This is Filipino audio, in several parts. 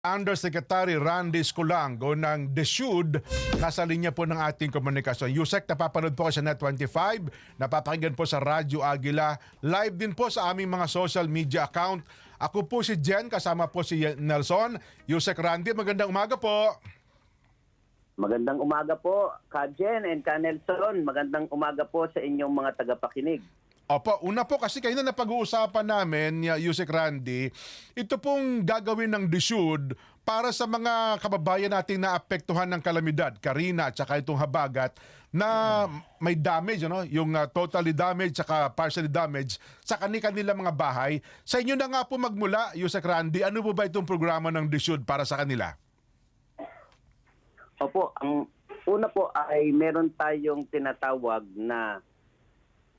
Undersecretary Randy Sculango ng DSUD, nasa linya po ng ating komunikasyon. Yusek, napapanood po sa Net25, napapakinggan po sa Radyo Agila, live din po sa aming mga social media account. Ako po si Jen, kasama po si Nelson. Yusek Randy, magandang umaga po. Magandang umaga po, Ka Jen and Ka Nelson. Magandang umaga po sa inyong mga tagapakinig. Opo, una po kasi kayo na napag-uusapan namin, Yusek Randy, ito pong gagawin ng DSUD para sa mga kababayan nating naapektuhan ng kalamidad, Karina at saka itong habagat, na may damage, yung totally damaged at partially damaged sa kanilang mga bahay. Sa inyo na nga po magmula, Yusek Randy, ano po ba itong programa ng DSUD para sa kanila? Opo, ang una po ay meron tayong tinatawag na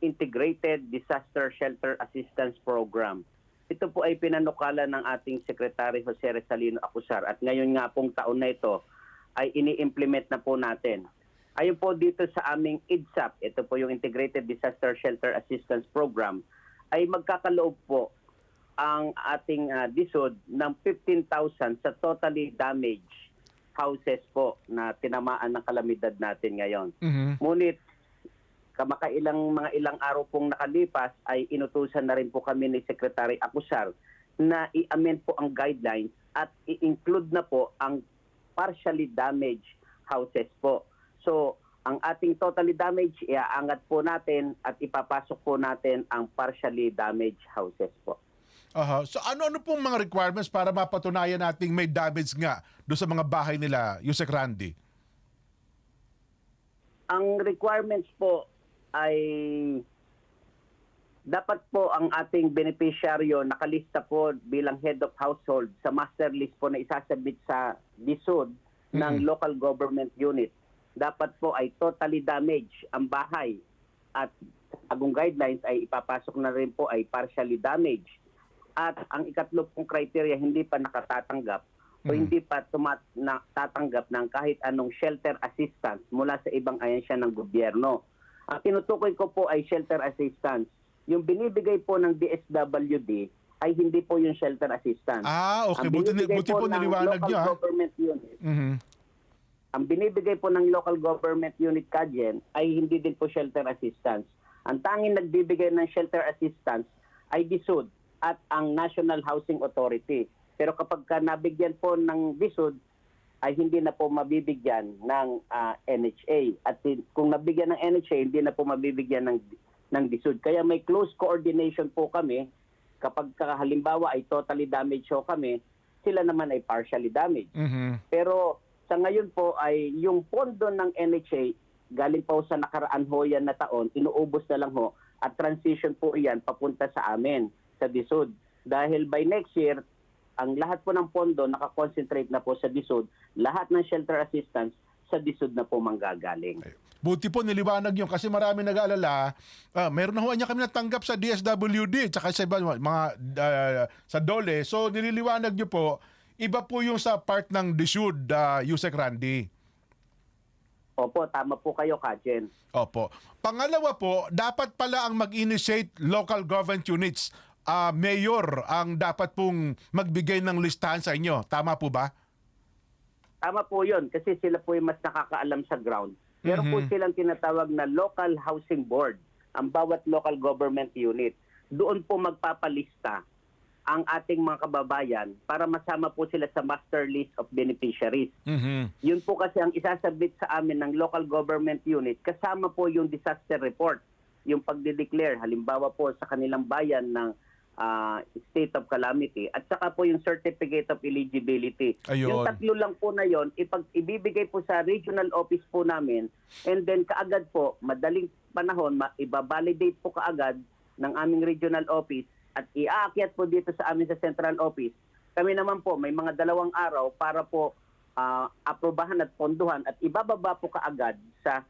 Integrated Disaster Shelter Assistance Program. Ito po ay pinanukala ng ating Secretary Jose Rizalino Acusar at ngayon nga pong taon na ito ay ini-implement na po natin. Ayon po dito sa aming IDSAP, ito po yung Integrated Disaster Shelter Assistance Program, ay magkakaloob po ang ating DSUD ng 15,000 sa totally damaged houses po na tinamaan ng kalamidad natin ngayon. Ngunit mga ilang araw pong nakalipas ay inutusan na rin po kami ni Secretary Acusar na i-amend po ang guidelines at i-include na po ang partially damaged houses po. So, ang ating totally damaged, iaangat po natin at ipapasok po natin ang partially damaged houses po. So ano-ano pong mga requirements para mapatunayan nating may damage nga doon sa mga bahay nila, Yusek Randy? Ang requirements po ay dapat po ang ating beneficiaryo nakalista po bilang head of household sa master list po na isasabit sa DSUD ng local government unit. Dapat po ay totally damaged ang bahay at agong guidelines ay ipapasok na rin po ay partially damaged. At ang ikatlo pong criteria, hindi pa nakatatanggap o hindi pa tatanggap ng kahit anong shelter assistance mula sa ibang ahensya ng gobyerno. Ang tinutukoy ko po ay shelter assistance. Yung binibigay po ng DSWD ay hindi po yung shelter assistance. Okay. Buti po naliwanag nyo. Ang binibigay po ng local government unit, Kajen, ay hindi din po shelter assistance. Ang tanging nagbibigay ng shelter assistance ay DSUD at ang National Housing Authority. Pero kapag nabigyan po ng DSUD, ay hindi na po mabibigyan ng NHA. At kung nabigyan ng NHA, hindi na po mabibigyan ng DSUD. Kaya may close coordination po kami. Kapag halimbawa ay totally damaged po kami, sila naman ay partially damaged. Pero sa ngayon po ay yung pondo ng NHA, galing po sa nakaraan ho yan na taon, inuubos na lang ho at transition po yan papunta sa amin, sa DSUD. Dahil by next year, ang lahat po ng pondo nakakonsentrate na po sa DSUD, lahat ng shelter assistance sa DSUD na po manggagaling. Buti po niliwanag nyo kasi marami nag-aalala, meron na ho niya kami natanggap sa DSWD tsaka sa iba, mga sa DOLE. So nililiwanag nyo po, iba po yung sa part ng DSUD, Yusek Randy. Opo, tama po kayo, Kajen. Opo. Pangalawa po, dapat pala ang mag-initiate local government units. Mayor ang dapat pong magbigay ng listahan sa inyo. Tama po ba? Tama po yun kasi sila po yung mas nakakaalam sa ground. Meron po silang tinatawag na local housing board, ang bawat local government unit. Doon po magpapalista ang ating mga kababayan para masama po sila sa master list of beneficiaries. Yun po kasi ang isasabit sa amin ng local government unit kasama po yung disaster report, yung pagde-declare halimbawa po sa kanilang bayan ng state of calamity at saka po yung certificate of eligibility. Ayun. Yung tatlo lang po na yon ibibigay po sa regional office po namin and then kaagad po, madaling panahon, ibabalidate po kaagad ng aming regional office at iaakyat po dito sa amin sa central office. Kami naman po, may mga 2 araw para po aprobahan at ponduhan at ibababa po kaagad sa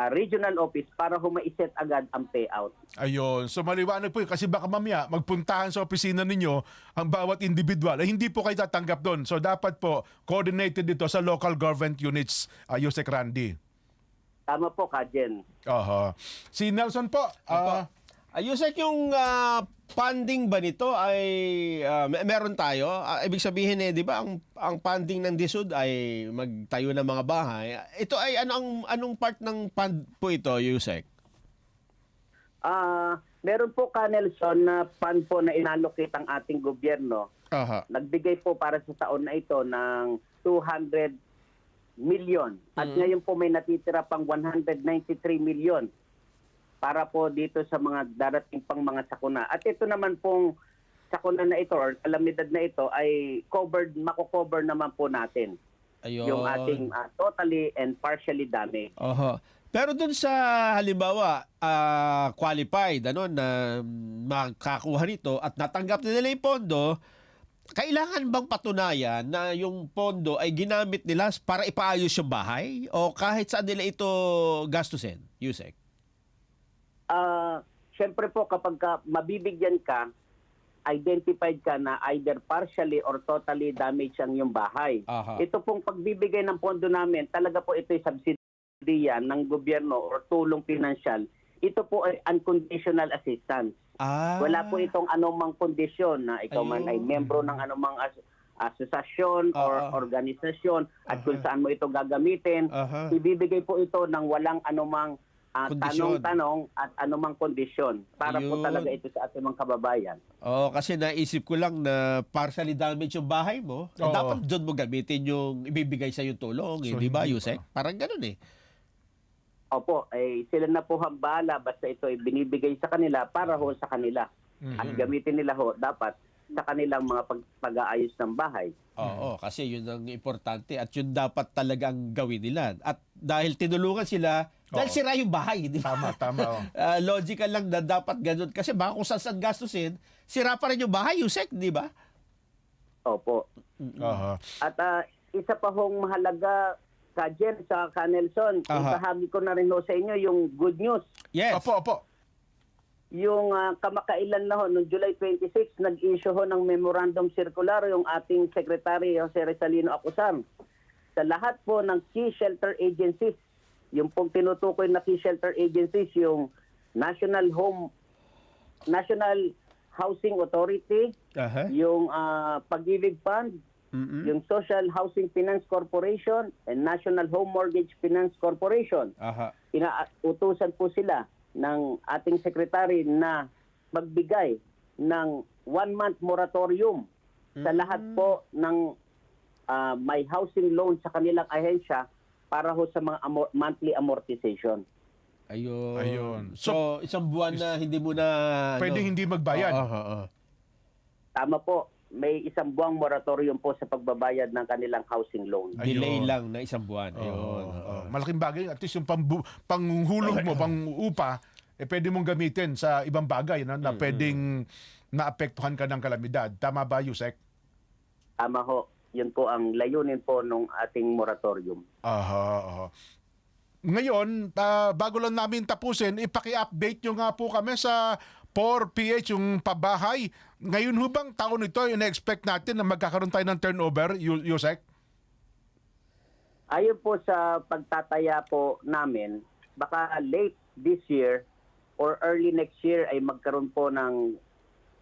regional office para humaiset agad ang payout. Ayun. So maliwanag po yun kasi baka mamaya magpuntahan sa opisina ninyo ang bawat individual. Hindi po kayo tatanggap doon. So dapat po coordinated dito sa local government units, Yusek Randy. Tama po, Kajen. Si Nelson po. Yusek, yung funding ba nito ay meron tayo? Ibig sabihin di ba ang funding ng DSUD ay magtayo ng mga bahay. Ito ay anong part ng fund po ito, Yusek? Meron po, Nelson, na fund po na inallocate ang ating gobyerno. Aha. Nagbigay po para sa taon na ito ng 200 million. At ngayon po may natitira pang 193 million para po dito sa mga darating pang mga sakuna. At ito naman pong sakuna na ito or kalamidad na ito ay mako-cover naman po natin. Ayun. Yung ating totally and partially damaged. Oho. Pero dun sa halimbawa, qualified na makakuha nito at natanggap na nila yung pondo, kailangan bang patunayan na yung pondo ay ginamit nila para ipaayos yung bahay? O kahit saan nila ito gastusin, Yusek? Siyempre po kapag mabibigyan ka, identified ka na either partially or totally damaged ang iyong bahay. Aha. Ito pong pagbibigay ng pondo namin, talaga po ito'y subsidiya ng gobyerno or tulong pinansyal. Ito po ay unconditional assistance. Wala po itong anumang kondisyon na ikaw man ay membro ng anumang asosasyon or organisasyon at kung saan mo ito gagamitin. Ibibigay po ito ng walang anumang tanong-tanong at anumang kondisyon para po talaga ito sa ating mga kababayan. Kasi naisip ko lang na partially damaged yung bahay mo. Dapat doon mo gamitin yung ibibigay sa yung tulong, So, di ba, hindi Yusek? Parang ganun eh. Opo, sila na po hambala basta ito ay binibigay sa kanila para ho sa kanila. At gamitin nila ho dapat sa kanilang mga pag-aayos ng bahay. Oo, kasi yun ang importante at yun dapat talagang gawin nila. At dahil tinulungan sila, dahil sira yung bahay, di ba? Tama. Logical lang na dapat ganun. Kasi baka kung saan gastusin, sira pa rin yung bahay, Yusek, di ba? Opo. At isa pa hong mahalaga, Jen, sa Nelson, isahabi ko na rin ho sa inyo yung good news. Yes. Opo. Yung kamakailan na ho, noong July 26, nag-issue ho ng memorandum circular yung ating Secretary Jose Rizalino Acuzar sa lahat po ng key shelter agencies. Yung pong tinutukoy na key shelter agencies, yung National Housing Authority, yung Pag-ibig Fund, yung Social Housing Finance Corporation, and National Home Mortgage Finance Corporation. Inautusan po sila ng ating sekretary na magbigay ng 1-month moratorium sa lahat po ng may housing loan sa kanilang ahensya para ho sa mga monthly amortization. Ayun. So, isang buwan na hindi mo na... Pwedeng hindi magbayad. Tama po. May isang buwang moratorium po sa pagbabayad ng kanilang housing loan. Delay lang na isang buwan. Malaking bagay. At least yung panghulog mo, pang-upa, pwede mong gamitin sa ibang bagay na pwedeng naapektuhan ka ng kalamidad. Tama ba, Yusek? Tama ho. Yun po ang layunin po ng ating moratorium. Ngayon, bago lang namin tapusin, ipaki-update nyo nga po kami sa 4PH, yung pabahay. Ngayon hubang taon ito, ina-expect natin na magkakaroon tayo ng turnover, Yusek? Ayon po sa pagtataya po namin, baka late this year or early next year ay magkaroon po ng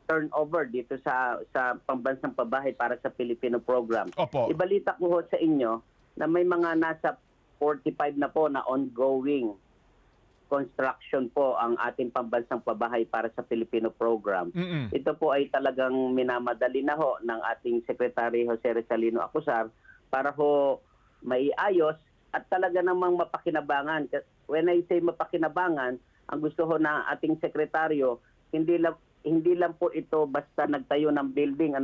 turnover dito sa pambansang pabahay para sa Filipino program. Opo. Ibalita ko ho sa inyo na may mga nasa 45 na po na ongoing construction po ang ating pambansang pabahay para sa Filipino program. Ito po ay talagang minamadali na ho ng ating Secretary Jose Rizalino Acuzar para ho maiayos at talaga namang mapakinabangan. When I say mapakinabangan, ang gusto ho na ating sekretaryo, hindi lang po ito basta nagtayo ng building,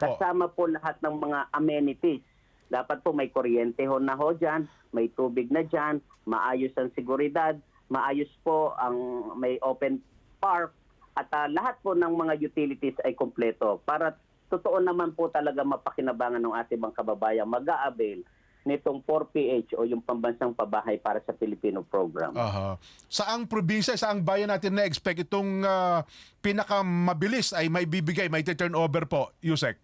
kasama po lahat ng mga amenities. Dapat po may kuryente ho na ho dyan, may tubig na dyan, maayos ang seguridad, maayos po ang may open park, at lahat po ng mga utilities ay kompleto para totoo naman po talaga mapakinabangan ng ating mga kababayan mag-a-avail nitong 4PH o yung pambansang pabahay para sa Filipino program. Saang probinsya, saang bayan natin na-expect itong pinakamabilis ay may bibigay, may turnover po, Yusek?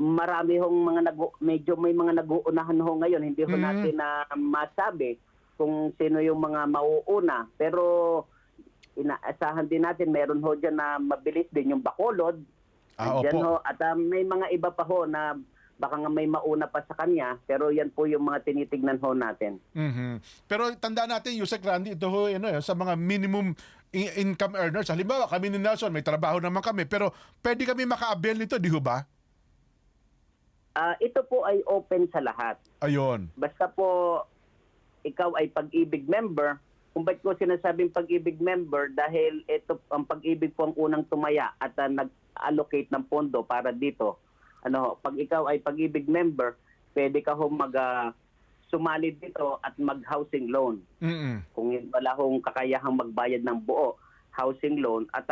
Marami hong medyo may mga nag-uunahan ho ngayon. Hindi ho natin na masabi kung sino yung mga mauuna. Pero inaasahan din natin, meron ho dyan na mabilis din yung Bacolod. Andyan opo. ho, at may mga iba pa ho na baka nga may mauna pa sa kanya, pero yan po yung mga tinitignan ho natin. Mhm. Pero tandaan natin, Yusek Randy, ito ho, sa mga minimum income earners. Halimbawa, kami ni Nelson, may trabaho naman kami, pero pwede kami maka-avail nito, di ho ba? Ito po ay open sa lahat. Ayun. Basta po ikaw ay Pag-ibig member. Kung ba't ko sinasabing Pag-ibig member? Dahil ito, ang Pag-ibig po ang unang tumaya at nag-allocate ng pondo para dito. Pag ikaw ay Pag-ibig member, pwede ka sumali dito at mag-housing loan. Mm-mm. Kung wala hong kakayahang magbayad ng buo housing loan at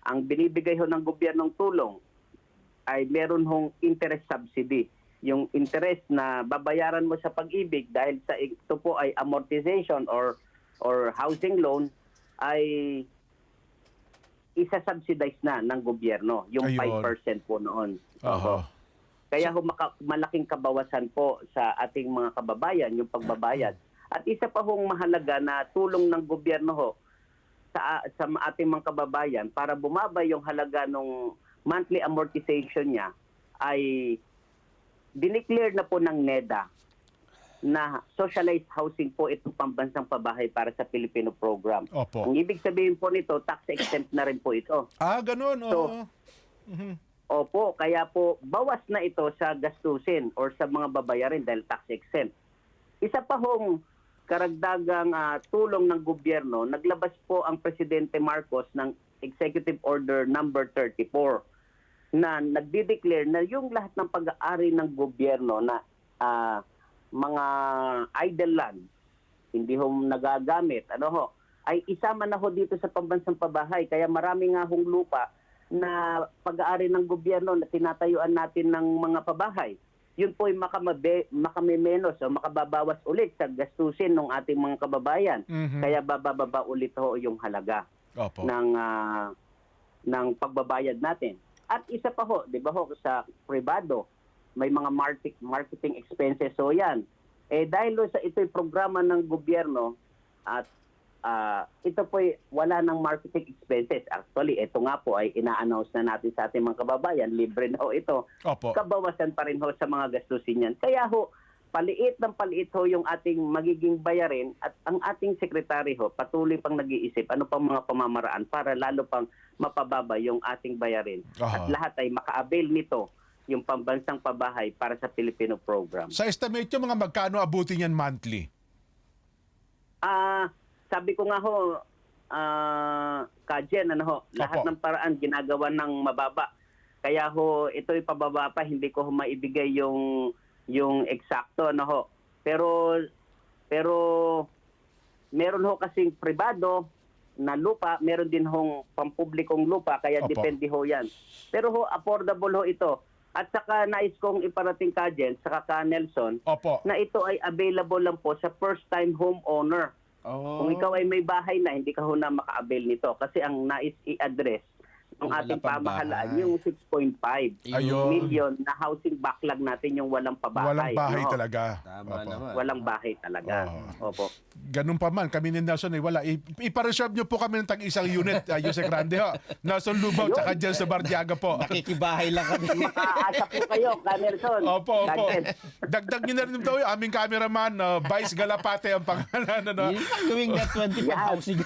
ang binibigay ho ng gobyernong tulong ay meron hong interest subsidy. Yung interest na babayaran mo sa Pag-ibig dahil sa ito po ay amortization or housing loan ay isa-subsidize na ng gobyerno. Yung Ayun. 5% po noon. Oho. Kaya malaking kabawasan po sa ating mga kababayan yung pagbabayad. At isa pa hong mahalaga na tulong ng gobyerno ho sa ating mga kababayan para bumaba yung halaga ng monthly amortization niya ay dineclare na po ng NEDA na socialized housing po itong pambansang pabahay para sa Pilipino program. Opo. Ang ibig sabihin po nito, tax exempt na rin po ito. Ganun. So, Oo. Mhm. Opo, kaya po bawas na ito sa gastusin or sa mga babayarin dahil tax exempt. Isa pa hong karagdagang tulong ng gobyerno, naglabas po ang Presidente Marcos ng Executive Order number 34 na nagdi-declare na yung lahat ng pag-aari ng gobyerno na mga idle land, hindi ho nagagamit, ay isama na ho dito sa pambansang pabahay. Kaya marami nga hong lupa na pag-aari ng gobyerno na tinatayuan natin ng mga pabahay. Yun po ay makamimenos o makababawas ulit sa gastusin ng ating mga kababayan. Mhm. Kaya bababa ulit ho yung halaga Opo. ng pagbabayad natin. At isa pa ho, di ba ho, sa pribado, may mga marketing expenses ho yan. Dahil ho sa ito'y programa ng gobyerno at ito po wala ng marketing expenses. Actually, ito nga po ay ina-announce na natin sa ating mga kababayan. Libre na ho ito. Opo. Kabawasan pa rin ho sa mga gastusin yan. Kaya ho, paliit ng paliit ho yung ating magiging bayarin at ang ating sekretary ho, patuloy pang nag-iisip ano pang mga pamamaraan para lalo pang mapababa yung ating bayarin. Aha. At lahat ay maka-avail nito yung pambansang pabahay para sa Filipino program. Sa estimate nyo, mga magkano abutin yan monthly? Sabi ko nga ho, Kajen, lahat Opo. ng paraan ginagawa ng mababa. Kaya ho, ito'y pababa pa, hindi ko maibigay yung eksakto, Pero meron ho kasing pribado na lupa, meron din hong pampublikong lupa, kaya Opo. depende ho yan. Pero ho, affordable ho ito. At saka nais kong iparating Kajen, saka ka Nelson, Opo. na ito ay available lang po sa first-time homeowner. Oh. Kung ikaw ay may bahay na, hindi ka ho na maka-avail nito kasi ang nais i-address ng Yung ating wala pang pamahalaan, bahay. yung 6.5 Ayun. million na housing backlog natin, yung walang pabahay. Walang bahay no? talaga. Tama Opo. naman. Walang bahay talaga. Opo. Ganun pa man, kami ni Nelson ay wala. Ipareserve nyo po kami ng tag-isang unit, Yusek Randy. Nelson Lubao, Ayun. tsaka Jen Sabardiaga po. Nakikibahay lang kami. Makaasa po kayo, Kanerson. Opo. Dagdag nyo na rin daw yung aming cameraman, Vice Galapate ang pangalan. Yun lang gawing net 20 pang Yan. housing.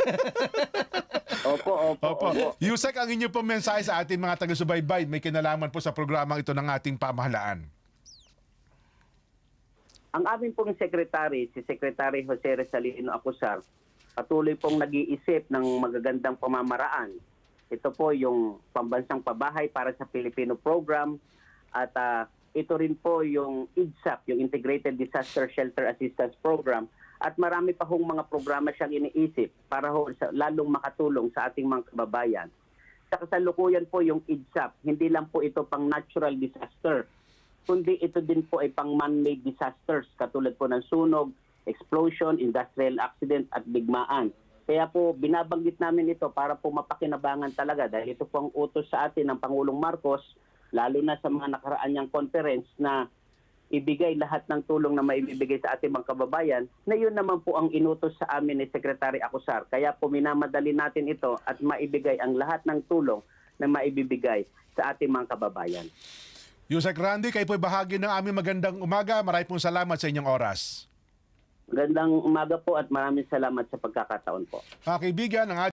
Opo. Yusek, ang inyo pong mensahe sa ating mga taga-subaybay, may kinalaman po sa programang ito ng ating pamahalaan. Ang aming pong secretary, si Secretary Jose Rizalino Acusar, patuloy pong nag-iisip ng magagandang pamamaraan. Ito po yung pambansang pabahay para sa Filipino program at ito rin po yung IDSAP, yung Integrated Disaster Shelter Assistance Program, at marami pa hong mga programa siyang iniisip para lalong makatulong sa ating mga kababayan. Sa kasalukuyan po yung IDSAP, hindi lang po ito pang natural disaster, kundi ito din po ay pang man-made disasters katulad po ng sunog, explosion, industrial accident at bigmaan. Kaya po binabanggit namin ito para po mapakinabangan talaga dahil ito po ang utos sa atin ng Pangulong Marcos, lalo na sa mga nakaraan niyang conference na ibigay lahat ng tulong na maibibigay sa ating mga kababayan, na yun naman po ang inutos sa amin ni Secretary Acosar. Kaya po minamadali natin ito at maibigay ang lahat ng tulong na maibibigay sa ating mga kababayan. Yusek Randy, kayo po'y bahagi ng aming magandang umaga. Maraming pong salamat sa inyong oras. Magandang umaga po at maraming salamat sa pagkakataon po. Mga kaibigan, ang